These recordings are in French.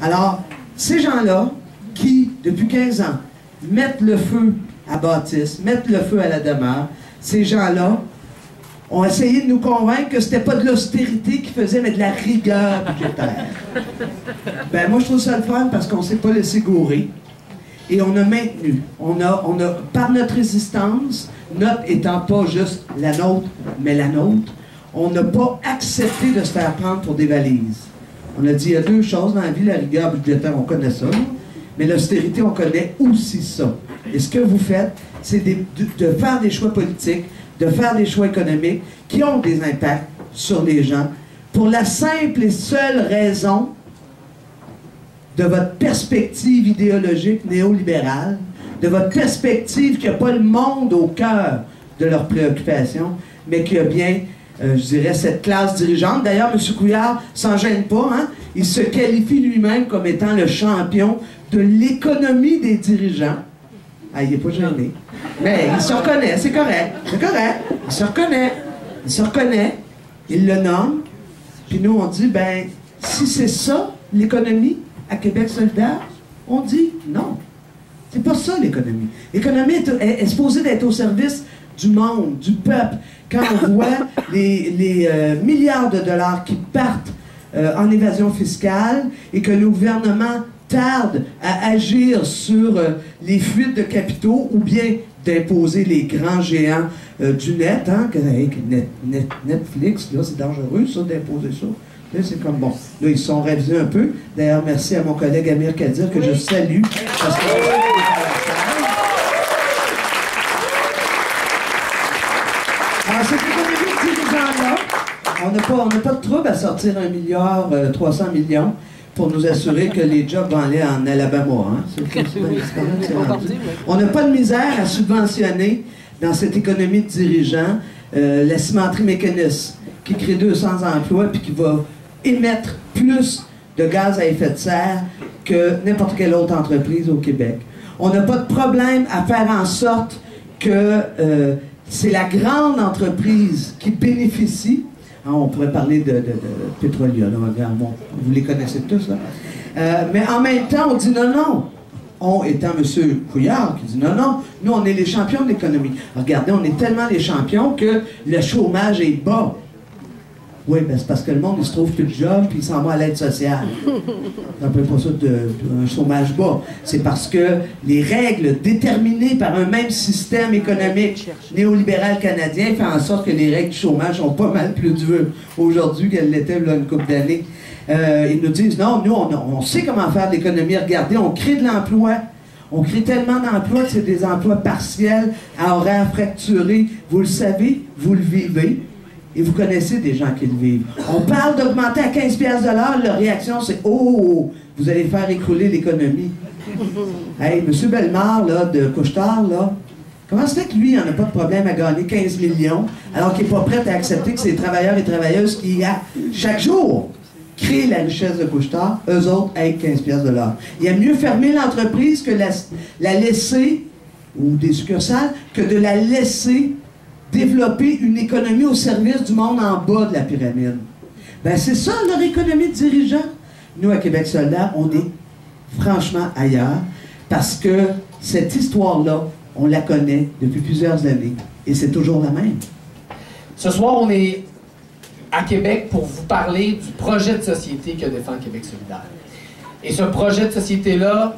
Alors, ces gens-là, qui, depuis 15 ans, mettent le feu à Baptiste, mettent le feu à la demeure, ces gens-là ont essayé de nous convaincre que c'était pas de l'austérité qu'ils faisaient, mais de la rigueur budgétaire. Ben moi, je trouve ça le fun parce qu'on s'est pas laissé gourer. Et on a maintenu. On a, par notre résistance, notre étant pas juste la nôtre, mais la nôtre, on n'a pas accepté de se faire prendre pour des valises. On a dit, il y a deux choses dans la vie, la rigueur budgétaire, on connaît ça, mais l'austérité, on connaît aussi ça. Et ce que vous faites, c'est de faire des choix politiques, de faire des choix économiques qui ont des impacts sur les gens, pour la simple et seule raison de votre perspective idéologique néolibérale, de votre perspective qui n'a pas le monde au cœur de leurs préoccupations, mais qui a bien, je dirais, cette classe dirigeante. D'ailleurs, M. Couillard s'en gêne pas, hein? Il se qualifie lui-même comme étant le champion de l'économie des dirigeants. Ah, il n'est pas gêné. Mais il se reconnaît, c'est correct, c'est correct. Il se reconnaît, il le nomme, puis nous on dit, ben, si c'est ça, l'économie, à Québec solidaire, on dit non. C'est pas ça l'économie. L'économie est supposée d'être au service du monde, du peuple. Quand on voit les milliards de dollars qui partent en évasion fiscale et que le gouvernement tarde à agir sur les fuites de capitaux ou bien d'imposer les grands géants du net, hein, Netflix, là, c'est dangereux ça d'imposer ça. C'est comme bon. Là, ils se sont révisés un peu. D'ailleurs, merci à mon collègue Amir Kadir, que je salue. Parce que... Alors, cette économie de dirigeants-là, on n'a pas de trouble à sortir 1,3 milliard pour nous assurer que les jobs vont aller en Alabama. Hein? On n'a pas de misère à subventionner dans cette économie de dirigeants la cimenterie mécaniste qui crée 200 emplois puis qui va émettre plus de gaz à effet de serre que n'importe quelle autre entreprise au Québec. On n'a pas de problème à faire en sorte que c'est la grande entreprise qui bénéficie. Hein, on pourrait parler de Pétrolia, là, bon, vous les connaissez tous, là. Mais en même temps, on dit non. On étant M. Couillard qui dit non, nous on est les champions de l'économie. Regardez, on est tellement les champions que le chômage est bas. Oui, ben c'est parce que le monde, il se trouve plus de job puis il s'en va à l'aide sociale. On n'appelle pas ça un chômage bas. C'est parce que les règles déterminées par un même système économique néolibéral canadien font en sorte que les règles du chômage sont pas mal plus dures aujourd'hui qu'elles l'étaient il y a une couple d'années. Ils nous disent, non, nous, on sait comment faire de l'économie. Regardez, on crée de l'emploi. On crée tellement d'emplois que c'est des emplois partiels, à horaires fracturés. Vous le savez, vous le vivez. Et vous connaissez des gens qui le vivent. On parle d'augmenter à 15$ de l'heure, leur réaction c'est « Oh, vous allez faire écrouler l'économie. » Hey, M. Bellemare, là, de Couche-Tard, là, comment se fait que lui, il n'en a pas de problème à gagner 15 millions, alors qu'il n'est pas prêt à accepter que c'est les travailleurs et travailleuses qui, chaque jour, créent la richesse de Couche-Tard, eux autres, avec 15$ de l'heure. Il y a mieux fermer l'entreprise que la laisser, ou des succursales, que de la laisser développer une économie au service du monde en bas de la pyramide. Ben c'est ça leur économie de dirigeants. Nous, à Québec solidaire, on est franchement ailleurs parce que cette histoire-là, on la connaît depuis plusieurs années et c'est toujours la même. Ce soir, on est à Québec pour vous parler du projet de société que défend Québec solidaire. Et ce projet de société-là,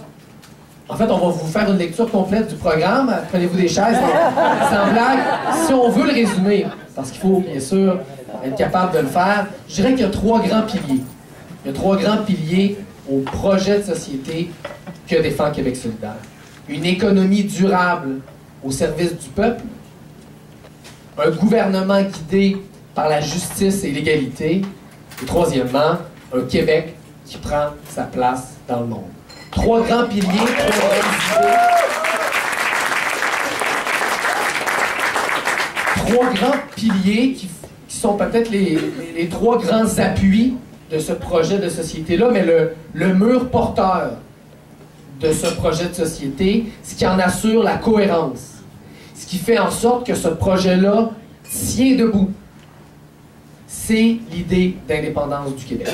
en fait, on va vous faire une lecture complète du programme. Prenez-vous des chaises, sans blague. Si on veut le résumer, parce qu'il faut, bien sûr, être capable de le faire, je dirais qu'il y a 3 grands piliers. Il y a 3 grands piliers au projet de société que défend Québec solidaire. Une économie durable au service du peuple, un gouvernement guidé par la justice et l'égalité, et troisièmement, un Québec qui prend sa place dans le monde. 3 grands piliers, 3 grandes idées. 3 grands piliers qui sont peut-être les 3 grands appuis de ce projet de société-là, mais le mur porteur de ce projet de société, ce qui en assure la cohérence, ce qui fait en sorte que ce projet-là tient debout, c'est l'idée d'indépendance du Québec.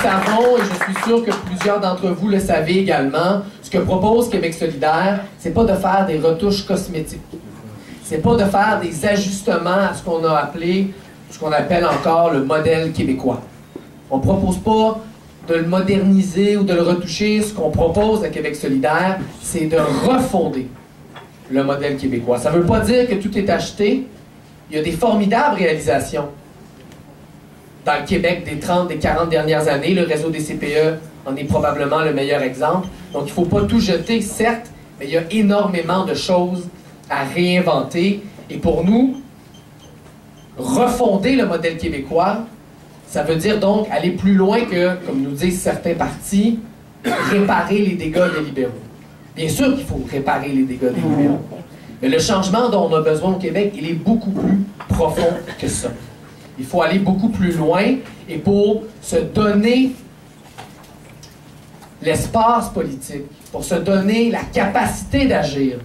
savons, et je suis sûr que plusieurs d'entre vous le savez également, ce que propose Québec solidaire, c'est pas de faire des retouches cosmétiques. C'est pas de faire des ajustements à ce qu'on a appelé, ce qu'on appelle encore le modèle québécois. On propose pas de le moderniser ou de le retoucher. Ce qu'on propose à Québec solidaire, c'est de refonder le modèle québécois. Ça veut pas dire que tout est acheté. Il y a des formidables réalisations dans le Québec des 30, des 40 dernières années. Le réseau des CPE en est probablement le meilleur exemple. Donc, il ne faut pas tout jeter, certes, mais il y a énormément de choses à réinventer. Et pour nous, refonder le modèle québécois, ça veut dire donc aller plus loin que, comme nous disent certains partis, réparer les dégâts des libéraux. Bien sûr qu'il faut réparer les dégâts des libéraux. Mais le changement dont on a besoin au Québec, il est beaucoup plus profond que ça. Il faut aller beaucoup plus loin et pour se donner l'espace politique, pour se donner la capacité d'agir,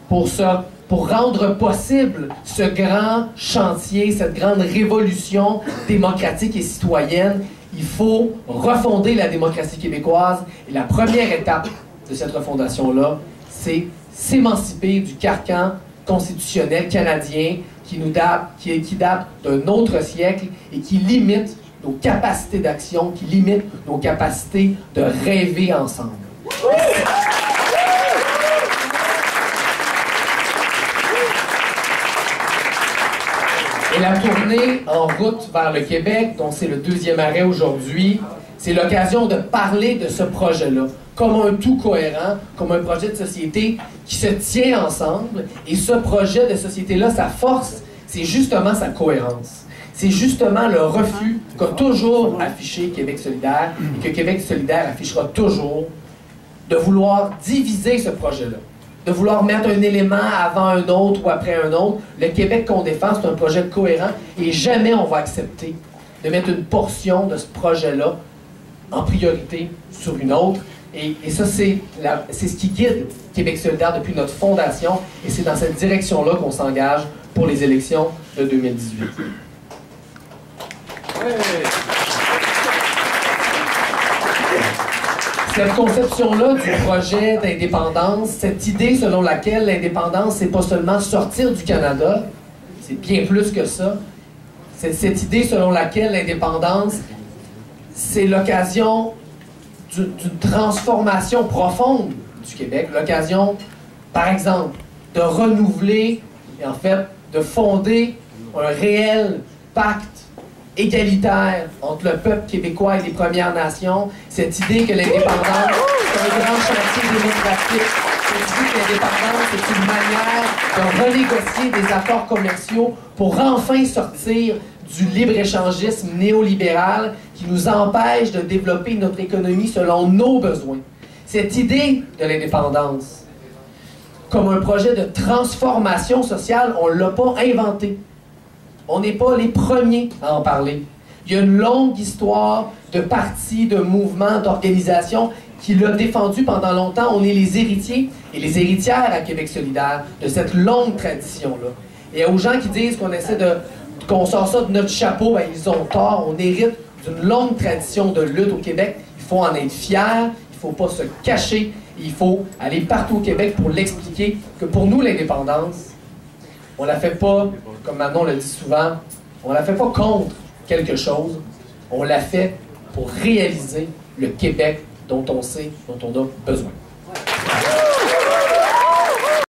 pour rendre possible ce grand chantier, cette grande révolution démocratique et citoyenne, il faut refonder la démocratie québécoise. Et la première étape de cette refondation-là, c'est s'émanciper du carcan constitutionnel canadien qui date d'un autre siècle et qui limite nos capacités d'action, qui limite nos capacités de rêver ensemble. Et la tournée en route vers le Québec, dont c'est le deuxième arrêt aujourd'hui, c'est l'occasion de parler de ce projet-là, comme un tout cohérent, comme un projet de société qui se tient ensemble. Et ce projet de société-là, sa force, c'est justement sa cohérence. C'est justement le refus qu'a toujours affiché Québec solidaire et que Québec solidaire affichera toujours de vouloir diviser ce projet-là, de vouloir mettre un élément avant un autre ou après un autre. Le Québec qu'on défend, c'est un projet cohérent et jamais on va accepter de mettre une portion de ce projet-là en priorité sur une autre. Et ça, c'est ce qui guide Québec solidaire depuis notre fondation et c'est dans cette direction-là qu'on s'engage pour les élections de 2018. Cette conception-là du projet d'indépendance, cette idée selon laquelle l'indépendance, c'est pas seulement sortir du Canada, c'est bien plus que ça. C'est cette idée selon laquelle l'indépendance, c'est l'occasion d'une transformation profonde du Québec, l'occasion, par exemple, de renouveler et en fait de fonder un réel pacte égalitaire entre le peuple québécois et les Premières Nations, cette idée que l'indépendance est un grand chantier démocratique, cette idée que l'indépendance est une manière de renégocier des accords commerciaux pour enfin sortir du libre-échangisme néolibéral qui nous empêche de développer notre économie selon nos besoins. Cette idée de l'indépendance, comme un projet de transformation sociale, on ne l'a pas inventé. On n'est pas les premiers à en parler. Il y a une longue histoire de partis, de mouvements, d'organisations qui l'ont défendu pendant longtemps. On est les héritiers et les héritières à Québec solidaire de cette longue tradition-là. Et aux gens qui disent qu'on sort ça de notre chapeau, ben, ils ont tort. On hérite d'une longue tradition de lutte au Québec. Il faut en être fier, il ne faut pas se cacher. Il faut aller partout au Québec pour l'expliquer que pour nous, l'indépendance, on ne la fait pas, comme Manon le dit souvent, on ne la fait pas contre quelque chose, on l'a fait pour réaliser le Québec dont on sait, dont on a besoin.